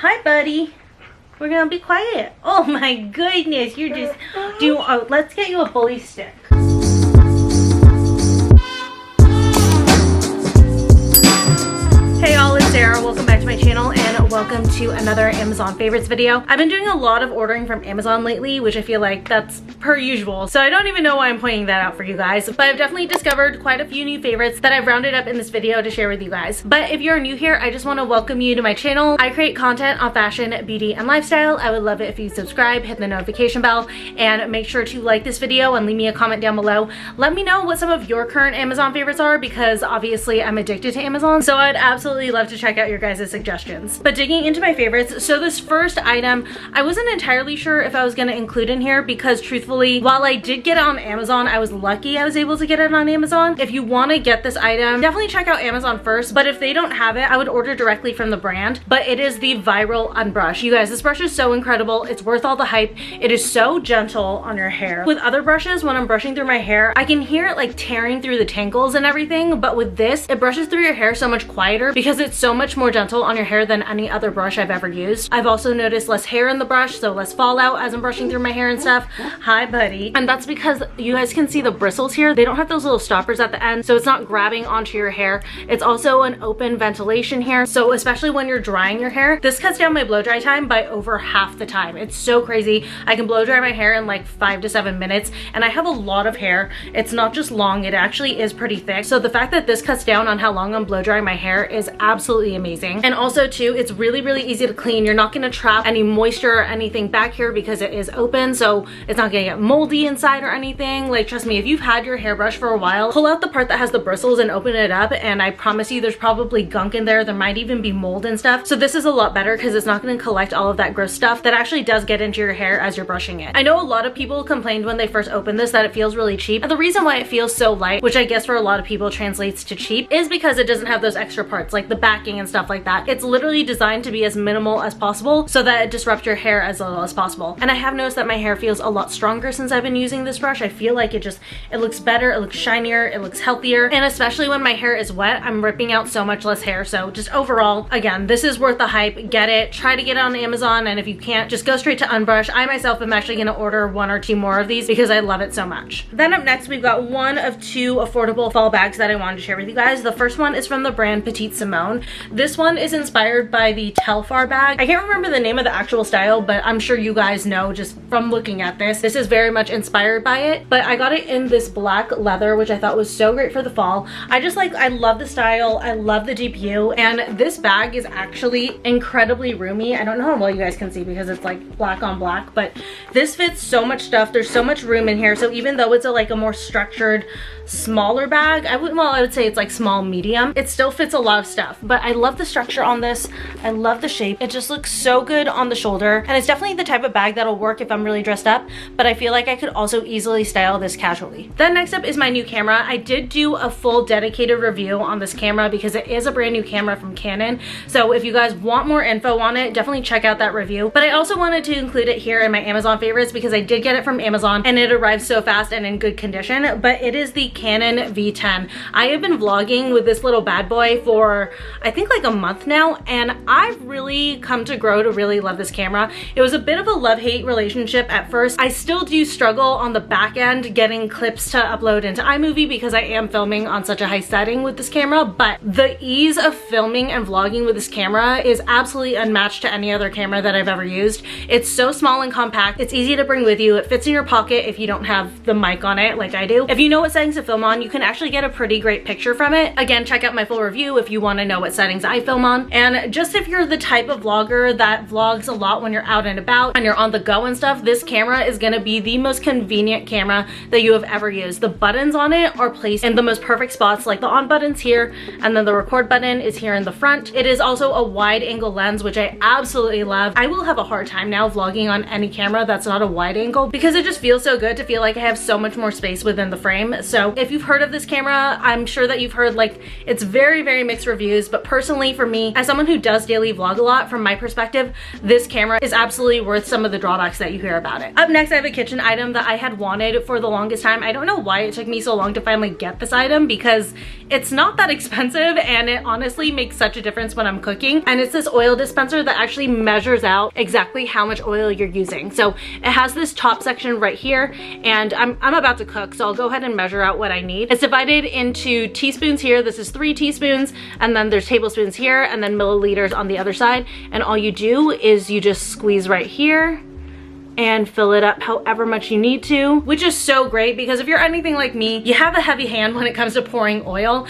Hi, buddy. We're gonna be quiet. Oh my goodness, you're just let's get you a bully stick. Hey y'all, it's Sarah. Welcome back to my channel and welcome to another Amazon favorites video. I've been doing a lot of ordering from Amazon lately, which I feel like that's per usual. So I don't even know why I'm pointing that out for you guys, but I've definitely discovered quite a few new favorites that I've rounded up in this video to share with you guys. But if you're new here, I just want to welcome you to my channel. I create content on fashion, beauty, and lifestyle. I would love it if you subscribe, hit the notification bell, and make sure to like this video and leave me a comment down below. Let me know what some of your current Amazon favorites are, because obviously I'm addicted to Amazon, so I'd absolutely love to check out your guys' suggestions. But digging into my favorites, so this first item, I wasn't entirely sure if I was going to include in here because truthfully, while I did get it on Amazon, I was lucky I was able to get it on Amazon. If you want to get this item, definitely check out Amazon first, but if they don't have it, I would order directly from the brand. But it is the Viral Unbrush. You guys, this brush is so incredible. It's worth all the hype. It is so gentle on your hair. With other brushes, when I'm brushing through my hair, I can hear it like tearing through the tangles and everything, but with this, it brushes through your hair so much quieter because it's so much more gentle on your hair than any other brush I've ever used. I've also noticed less hair in the brush, so less fallout as I'm brushing through my hair and stuff. Hi, buddy. And that's because you guys can see the bristles here. They don't have those little stoppers at the end, so it's not grabbing onto your hair. It's also an open ventilation here, so especially when you're drying your hair, this cuts down my blow dry time by over half the time. It's so crazy. I can blow dry my hair in like 5 to 7 minutes, and I have a lot of hair. It's not just long, it actually is pretty thick. So the fact that this cuts down on how long I'm blow drying my hair is absolutely amazing. And also too, it's really easy to clean. You're not going to trap any moisture or anything back here because it is open, so it's not going to get moldy inside or anything. Like, trust me, if you've had your hairbrush for a while, pull out the part that has the bristles and open it up, and I promise you there's probably gunk in there. There might even be mold and stuff. So this is a lot better because it's not going to collect all of that gross stuff that actually does get into your hair as you're brushing it. I know a lot of people complained when they first opened this that it feels really cheap, and the reason why it feels so light, which I guess for a lot of people translates to cheap, is because it doesn't have those extra parts like the backing and stuff like that. It's literally designed to be as minimal as possible so that it disrupts your hair as little as possible. And I have noticed that my hair feels a lot stronger since I've been using this brush. I feel like it looks better, it looks shinier, it looks healthier, and especially when my hair is wet, I'm ripping out so much less hair. So just overall, again, this is worth the hype. Get it, try to get it on Amazon, and if you can't, just go straight to Unbrush. I myself am actually gonna order 1 or 2 more of these because I love it so much. Then up next, we've got one of 2 affordable fall bags that I wanted to share with you guys. The first one is from the brand Petite Simone. This one is inspired by the Telfar bag. I can't remember the name of the actual style, but I'm sure you guys know just from looking at this. This is very much inspired by it, but I got it in this black leather, which I thought was so great for the fall. I love the style, I love the GPU, and this bag is actually incredibly roomy. I don't know how well you guys can see because it's like black on black, but this fits so much stuff. There's so much room in here, so even though it's a more structured, smaller bag, I would say it's like small medium, it still fits a lot of stuff. But I love the structure on this. I love the shape. It just looks so good on the shoulder, and it's definitely the type of bag that'll work if I'm really dressed up, but I feel like I could also easily style this casually. Then next up is my new camera. I did do a full dedicated review on this camera because it is a brand new camera from Canon, so if you guys want more info on it, definitely check out that review. But I also wanted to include it here in my Amazon favorites because I did get it from Amazon and it arrived so fast and in good condition. But it is the Canon V10. I have been vlogging with this little bad boy for I think like a month now, and I've really come to grow to really love this camera. It was a bit of a love-hate relationship at first. I still do struggle on the back end getting clips to upload into iMovie because I am filming on such a high setting with this camera, but the ease of filming and vlogging with this camera is absolutely unmatched to any other camera that I've ever used. It's so small and compact. It's easy to bring with you. It fits in your pocket if you don't have the mic on it like I do. If you know what settings to film on, you can actually get a pretty great picture from it. Again, check out my full review if you want to know what settings I film on. And just if you're the type of vlogger that vlogs a lot when you're out and about and you're on the go and stuff, this camera is going to be the most convenient camera that you have ever used. The buttons on it are placed in the most perfect spots, like the on button's here, and then the record button is here in the front. It is also a wide angle lens, which I absolutely love. I will have a hard time now vlogging on any camera that's not a wide angle because it just feels so good to feel like I have so much more space within the frame. So if you've heard of this camera, I'm sure that you've heard like it's very mixed reviews, but personally for me, as someone who does daily vlog a lot, from my perspective, this camera is absolutely worth some of the drawbacks that you hear about it. Up next, I have a kitchen item that I had wanted for the longest time. I don't know why it took me so long to finally get this item, because it's not that expensive and it honestly makes such a difference when I'm cooking. And it's this oil dispenser that actually measures out exactly how much oil you're using. So it has this top section right here, and I'm about to cook, so I'll go ahead and measure out what I need. It's divided into teaspoons here. This is 3 teaspoons, and then there's tablespoons here, and then milliliters on the other side. And all you do is you just squeeze right here and fill it up however much you need to, which is so great because if you're anything like me, you have a heavy hand when it comes to pouring oil.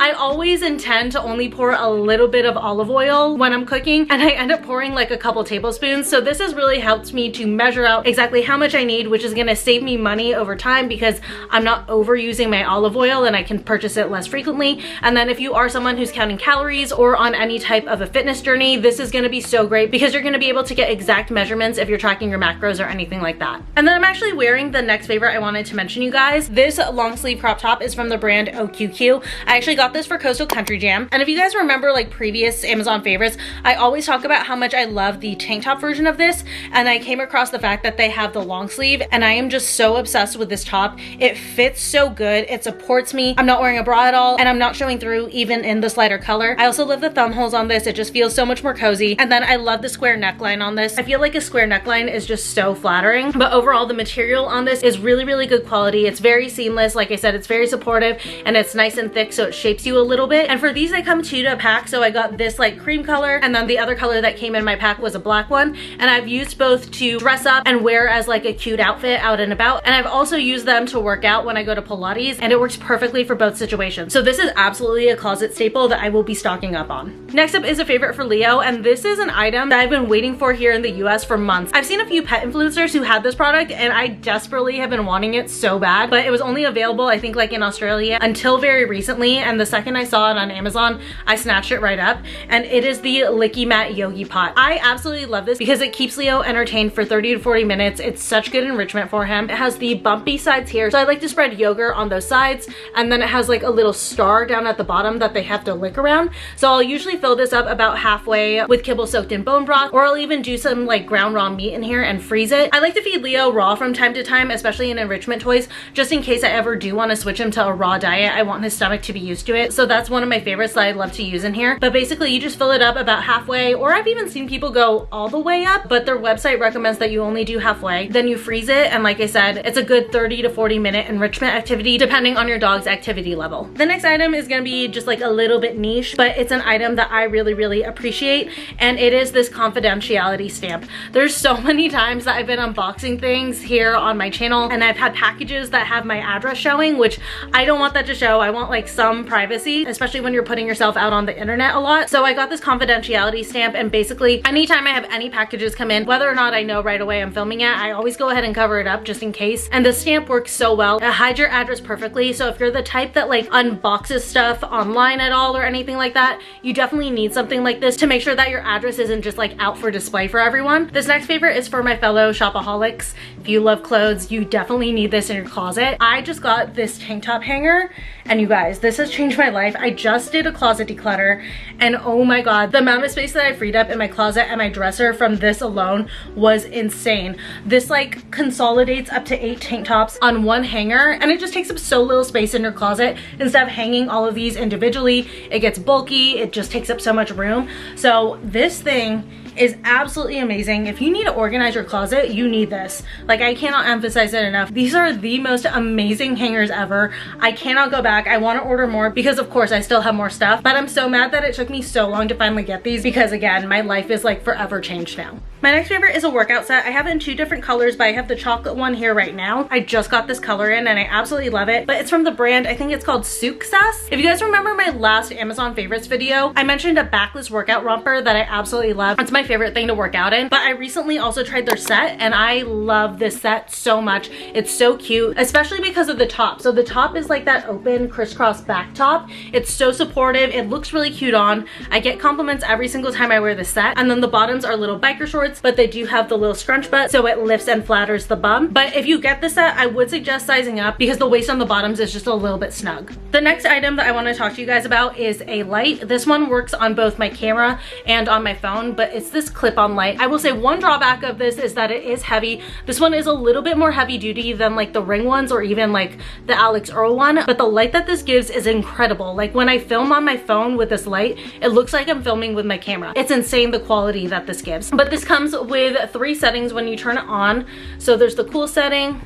I always intend to only pour a little bit of olive oil when I'm cooking, and I end up pouring like a couple tablespoons. So this has really helped me to measure out exactly how much I need, which is gonna save me money over time because I'm not overusing my olive oil and I can purchase it less frequently. And then if you are someone who's counting calories or on any type of a fitness journey, this is gonna be so great because you're gonna be able to get exact measurements if you're tracking your macros or anything like that. And then I'm actually wearing the next favorite I wanted to mention, you guys. This long sleeve crop top is from the brand OQQ. I actually got this for Coastal Country Jam. And if you guys remember like previous Amazon favorites, I always talk about how much I love the tank top version of this, and I came across the fact that they have the long sleeve, and I am just so obsessed with this top. It fits so good, it supports me, I'm not wearing a bra at all, and I'm not showing through even in this lighter color. I also love the thumb holes on this, it just feels so much more cozy. And then I love the square neckline on this. I feel like a square neckline is just so flattering, but overall the material on this is really, really good quality. It's very seamless, like I said, it's very supportive, and it's nice and thick, so it shapes you a little bit. And for these, they come 2 to a pack, so I got this like cream color, and then the other color that came in my pack was a black one, and I've used both to dress up and wear as like a cute outfit out and about, and I've also used them to work out when I go to Pilates, and it works perfectly for both situations. So this is absolutely a closet staple that I will be stocking up on. Next up is a favorite for Leo, and this is an item that I've been waiting for here in the US for months. I've seen a few pet influencers who had this product, and I desperately have been wanting it so bad, but it was only available I think like in Australia until very recently, and the second I saw it on Amazon, I snatched it right up, and it is the Licky Mat Yogi Pot. I absolutely love this because it keeps Leo entertained for 30 to 40 minutes. It's such good enrichment for him. It has the bumpy sides here, so I like to spread yogurt on those sides, and then it has like a little star down at the bottom that they have to lick around. So I'll usually fill this up about halfway with kibble soaked in bone broth, or I'll even do some like ground raw meat in here and freeze it. I like to feed Leo raw from time to time, especially in enrichment toys, just in case I ever do want to switch him to a raw diet. I want his stomach to be used to it. So that's one of my favorites that I love to use in here. But basically you just fill it up about halfway, or I've even seen people go all the way up, but their website recommends that you only do halfway. Then you freeze it, and like I said, it's a good 30 to 40 minute enrichment activity depending on your dog's activity level. The next item is gonna be just like a little bit niche, but it's an item that I really, really appreciate, and it is this confidentiality stamp. There's so many times that I've been unboxing things here on my channel, and I've had packages that have my address showing, which I don't want that to show. I want like some privacy, especially when you're putting yourself out on the internet a lot. So I got this confidentiality stamp, and basically anytime I have any packages come in, whether or not I know right away I'm filming it, I always go ahead and cover it up just in case. And the stamp works so well. It hides your address perfectly. So if you're the type that like unboxes stuff online at all or anything like that, you definitely need something like this to make sure that your address isn't just like out for display for everyone. This next favorite is for my fellow shopaholics. If you love clothes, you definitely need this in your closet. I just got this tank top hanger, and you guys, this has changed my life. I just did a closet declutter, and oh my god, the amount of space that I freed up in my closet and my dresser from this alone was insane. This like consolidates up to 8 tank tops on one hanger, and it just takes up so little space in your closet. Instead of hanging all of these individually, it gets bulky, it just takes up so much room. So this thing is absolutely amazing. If you need to organize your closet, you need this. Like, I cannot emphasize it enough. These are the most amazing hangers ever. I cannot go back. I want to order more because of course I still have more stuff, but I'm so mad that it took me so long to finally get these because again, my life is like forever changed now. My next favorite is a workout set. I have it in 2 different colors, but I have the chocolate one here right now. I just got this color in and I absolutely love it, but it's from the brand, I think it's called Success. If you guys remember my last Amazon favorites video, I mentioned a backless workout romper that I absolutely love. It's my my favorite thing to work out in. But I recently also tried their set and I love this set so much. It's so cute, especially because of the top. So the top is like that open crisscross back top. It's so supportive. It looks really cute on. I get compliments every single time I wear this set. And then the bottoms are little biker shorts, but they do have the little scrunch butt, so it lifts and flatters the bum. But if you get this set, I would suggest sizing up because the waist on the bottoms is just a little bit snug. The next item that I want to talk to you guys about is a light. This one works on both my camera and on my phone, but it's this clip-on light. I will say one drawback of this is that it is heavy. This one is a little bit more heavy duty than like the Ring ones or even like the Alex Earl one, but the light that this gives is incredible. Like when I film on my phone with this light, it looks like I'm filming with my camera. It's insane the quality that this gives. But this comes with 3 settings when you turn it on. So there's the cool setting,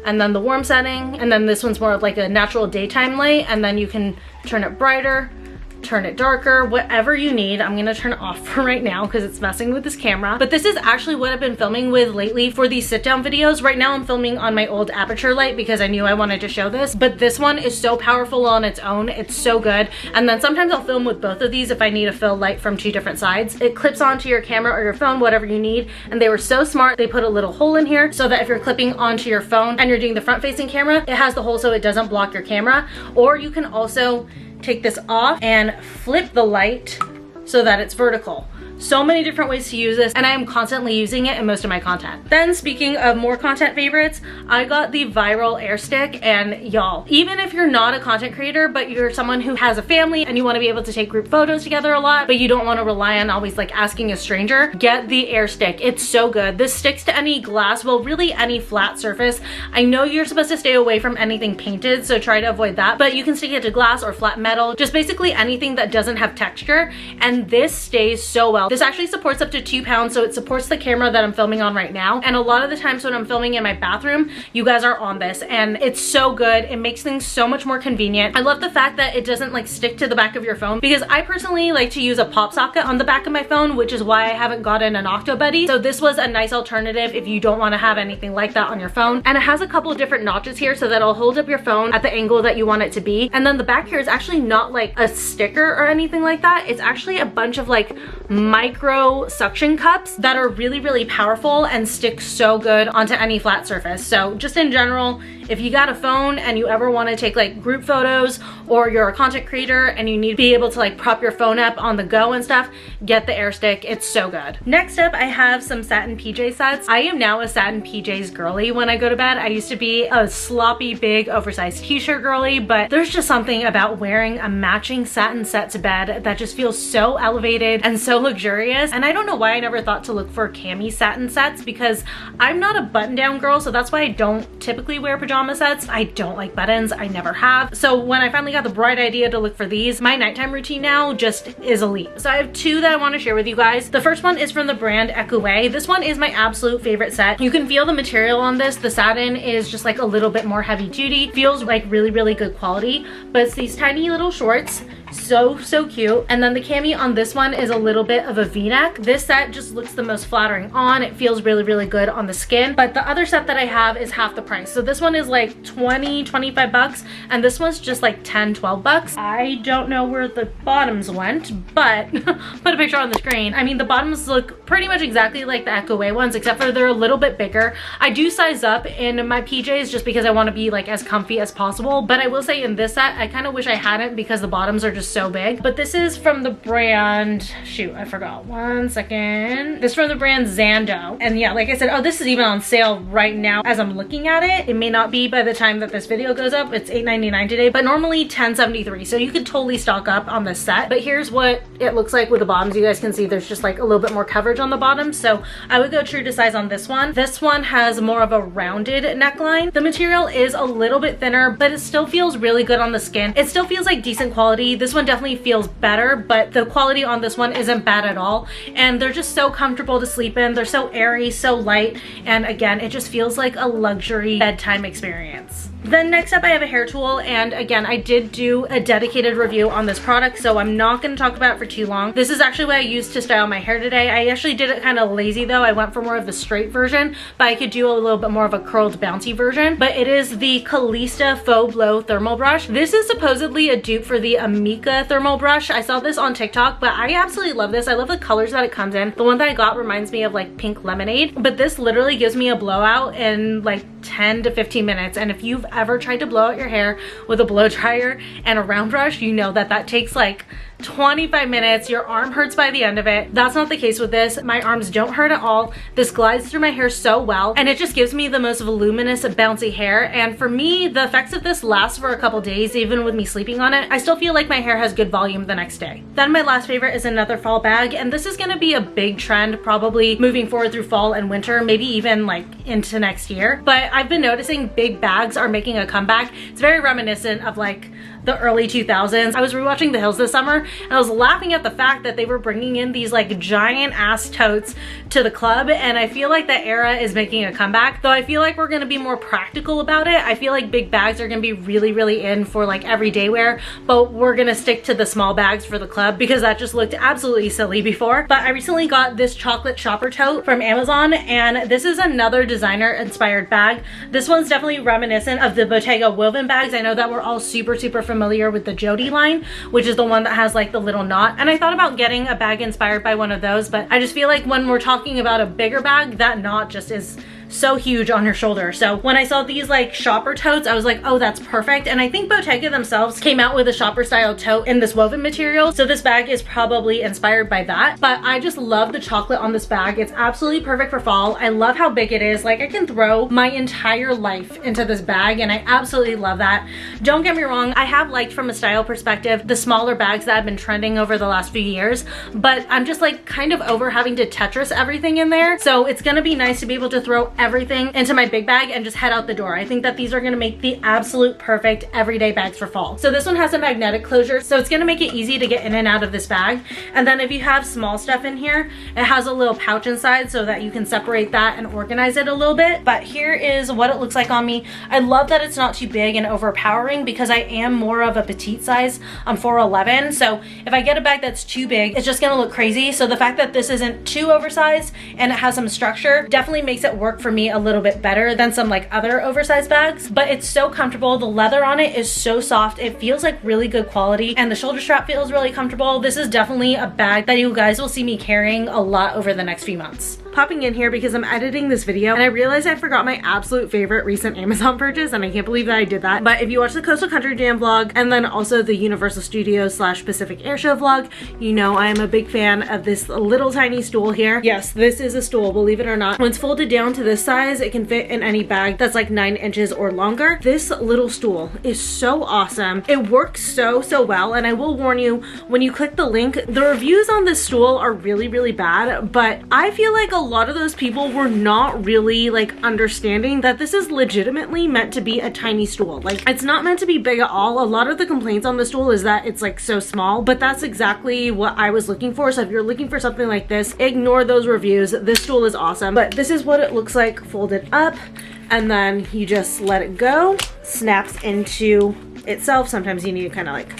and then the warm setting, and then this one's more of like a natural daytime light, and then you can turn it brighter, turn it darker, whatever you need. I'm gonna turn it off for right now because it's messing with this camera. But this is actually what I've been filming with lately for these sit down videos. Right now I'm filming on my old aperture light because I knew I wanted to show this, but this one is so powerful on its own. It's so good. And then sometimes I'll film with both of these if I need to fill light from 2 different sides. It clips onto your camera or your phone, whatever you need. And they were so smart. They put a little hole in here so that if you're clipping onto your phone and you're doing the front facing camera, it has the hole so it doesn't block your camera. Or you can also take this off and flip the light so that it's vertical. So many different ways to use this, and I am constantly using it in most of my content. Then speaking of more content favorites, I got the Viral Air Stick, and y'all, even if you're not a content creator, but you're someone who has a family and you want to be able to take group photos together a lot, but you don't want to rely on always like asking a stranger, get the Air Stick. It's so good. This sticks to any glass, well, really any flat surface. I know you're supposed to stay away from anything painted, so try to avoid that, but you can stick it to glass or flat metal, just basically anything that doesn't have texture, and this stays so well. This actually supports up to 2 pounds, so it supports the camera that I'm filming on right now. And a lot of the times when I'm filming in my bathroom, you guys are on this, and it's so good. It makes things so much more convenient. I love the fact that it doesn't like stick to the back of your phone, because I personally like to use a pop socket on the back of my phone, which is why I haven't gotten an Octo Buddy. So this was a nice alternative if you don't want to have anything like that on your phone. And it has a couple of different notches here so that it'll hold up your phone at the angle that you want it to be. And then the back here is actually not like a sticker or anything like that. It's actually a bunch of like micro suction cups that are really, really powerful and stick so good onto any flat surface. So just in general, if you got a phone and you ever want to take like group photos, or you're a content creator and you need to be able to like prop your phone up on the go and stuff, get the Air Stick. It's so good. Next up, I have some satin PJ sets. I am now a satin PJs girly when I go to bed. I used to be a sloppy, big, oversized t-shirt girly, but there's just something about wearing a matching satin set to bed that just feels so elevated and so luxurious. And I don't know why I never thought to look for cami satin sets, because I'm not a button-down girl, so that's why I don't typically wear pajama sets. I don't like buttons. I never have. So when I finally got the bright idea to look for these, my nighttime routine now just is elite. So I have 2 that I want to share with you guys. The first one is from the brand Ecuay. This one is my absolute favorite set. You can feel the material on this. The satin is just like a little bit more heavy duty. Feels like really, really good quality, but it's these tiny little shorts. So cute. And then the cami on this one is a little bit of a v-neck. This set just looks the most flattering on. It feels really, really good on the skin. But the other set that I have is half the price. So this one is like 20, 25 bucks, and this one's just like 10, 12 bucks. I don't know where the bottoms went, but put a picture on the screen. I mean, the bottoms look pretty much exactly like the Ecuay ones, except for they're a little bit bigger. I do size up in my PJs just because I want to be like as comfy as possible. But I will say in this set, I kind of wish I hadn't, because the bottoms are just so big. But this is from the brand, shoot, I forgot, one second. This is from the brand Zando. And yeah, like I said, oh, this is even on sale right now as I'm looking at it. It may not be by the time that this video goes up. It's $8.99 today, but normally $10.73. So you could totally stock up on this set. But here's what it looks like with the bottoms. You guys can see there's just like a little bit more coverage on the bottom. So I would go true to size on this one. This one has more of a rounded neckline. The material is a little bit thinner, but it still feels really good on the skin. It still feels like decent quality. This one definitely feels better, but the quality on this one isn't bad at all. And they're just so comfortable to sleep in. They're so airy, so light. And again, it just feels like a luxury bedtime experience. Then next up I have a hair tool, and again I did do a dedicated review on this product, so I'm not going to talk about it for too long. This is actually what I used to style my hair today. I actually did it kind of lazy though. I went for more of the straight version, but I could do a little bit more of a curled bouncy version. But it is the Calista Faux Blow Thermal Brush. This is supposedly a dupe for the Amika thermal brush. I saw this on TikTok, but I absolutely love this. I love the colors that it comes in. The one that I got reminds me of like pink lemonade, but this literally gives me a blowout in like 10 to 15 minutes. And if you've ever tried to blow out your hair with a blow dryer and a round brush, you know that that takes like 25 minutes. Your arm hurts by the end of it. That's not the case with this. My arms don't hurt at all. This glides through my hair so well, and it just gives me the most voluminous, bouncy hair. And for me, the effects of this last for a couple days, even with me sleeping on it. I still feel like my hair has good volume the next day. Then my last favorite is another fall bag, and this is going to be a big trend probably moving forward through fall and winter, maybe even like into next year. But I've been noticing big bags are making a comeback. It's very reminiscent of like the early 2000s. I was rewatching The Hills this summer, and I was laughing at the fact that they were bringing in these like giant ass totes to the club, and I feel like that era is making a comeback. Though I feel like we're going to be more practical about it. I feel like big bags are going to be really in for like everyday wear, but we're going to stick to the small bags for the club because that just looked absolutely silly before. But I recently got this chocolate shopper tote from Amazon, and this is another designer inspired bag. This one's definitely reminiscent of the Bottega woven bags. I know that we're all super familiar with the Jody line, which is the one that has like the little knot, and I thought about getting a bag inspired by one of those, but I just feel like when we're talking about a bigger bag, that knot just is so huge on your shoulder. So when I saw these like shopper totes, I was like, oh, that's perfect. And I think Bottega themselves came out with a shopper style tote in this woven material, so this bag is probably inspired by that. But I just love the chocolate on this bag. It's absolutely perfect for fall. I love how big it is. Like I can throw my entire life into this bag, and I absolutely love that. Don't get me wrong, I have liked from a style perspective the smaller bags that have been trending over the last few years, but I'm just like kind of over having to Tetris everything in there. So it's gonna be nice to be able to throw everything into my big bag and just head out the door. I think that these are going to make the absolute perfect everyday bags for fall. So this one has a magnetic closure, so it's going to make it easy to get in and out of this bag. And then if you have small stuff in here, it has a little pouch inside so that you can separate that and organize it a little bit. But here is what it looks like on me. I love that it's not too big and overpowering because I am more of a petite size. I'm 4'11", so if I get a bag that's too big, it's just going to look crazy. So the fact that this isn't too oversized and it has some structure definitely makes it work for me a little bit better than some like other oversized bags. But it's so comfortable. The leather on it is so soft. It feels like really good quality, and the shoulder strap feels really comfortable. This is definitely a bag that you guys will see me carrying a lot over the next few months. Popping in here because I'm editing this video and I realized I forgot my absolute favorite recent Amazon purchase, and I can't believe that I did that. But if you watch the Coastal Country Jam vlog and then also the Universal Studios / Pacific Air Show vlog, you know I am a big fan of this little tiny stool here. Yes, this is a stool, believe it or not. When it's folded down to this size, it can fit in any bag that's like 9 inches or longer. This little stool is so awesome. It works so well, and I will warn you, when you click the link, the reviews on this stool are really bad, but I feel like a lot of those people were not really like understanding that this is legitimately meant to be a tiny stool. Like it's not meant to be big at all. A lot of the complaints on the stool is that it's like so small, but that's exactly what I was looking for. So if you're looking for something like this, ignore those reviews. This stool is awesome. But this is what it looks like folded up, and then you just let it go, snaps into itself. Sometimes you need to kind of like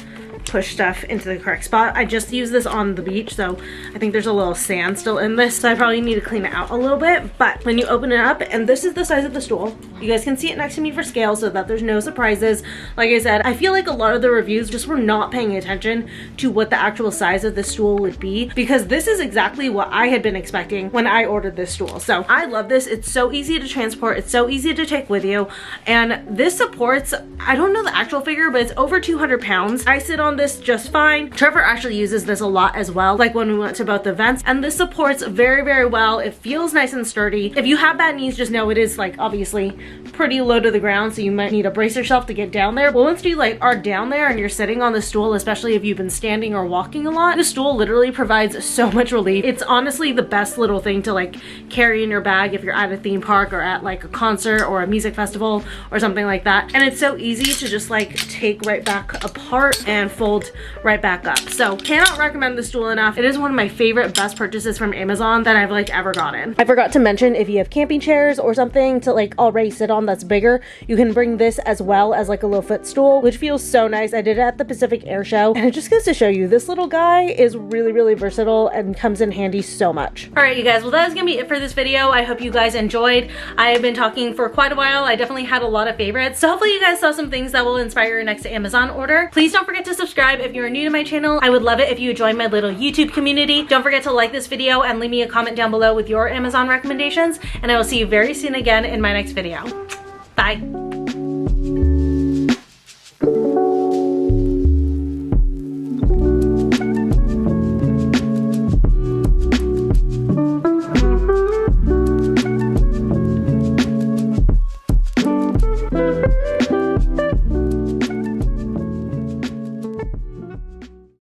push stuff into the correct spot. I just used this on the beach, so I think there's a little sand still in this, so I probably need to clean it out a little bit. But when you open it up, and this is the size of the stool, you guys can see it next to me for scale so that there's no surprises. Like I said, I feel like a lot of the reviews just were not paying attention to what the actual size of this stool would be, because this is exactly what I had been expecting when I ordered this stool. So I love this. It's so easy to transport. It's so easy to take with you, and this supports, I don't know the actual figure, but it's over 200 pounds. I sit on this just fine. Trevor actually uses this a lot as well, like when we went to both events, and this supports very well. It feels nice and sturdy. If you have bad knees, just know it is like obviously pretty low to the ground, so you might need to brace yourself to get down there. But once you like are down there and you're sitting on the stool, especially if you've been standing or walking a lot, the stool literally provides so much relief. It's honestly the best little thing to like carry in your bag if you're at a theme park or at like a concert or a music festival or something like that. And it's so easy to just like take right back apart and fold fold right back up. So cannot recommend this stool enough. It is one of my favorite best purchases from Amazon that I've like ever gotten. I forgot to mention, if you have camping chairs or something to like already sit on that's bigger, you can bring this as well as like a little footstool, which feels so nice. I did it at the Pacific Air Show, and it just goes to show you this little guy is really versatile and comes in handy so much. All right, you guys, well, that is gonna be it for this video. I hope you guys enjoyed. I have been talking for quite a while. I definitely had a lot of favorites, so hopefully you guys saw some things that will inspire your next Amazon order. Please don't forget to subscribe if you're new to my channel. I would love it if you join my little YouTube community. Don't forget to like this video and leave me a comment down below with your Amazon recommendations, and I will see you very soon again in my next video. Bye.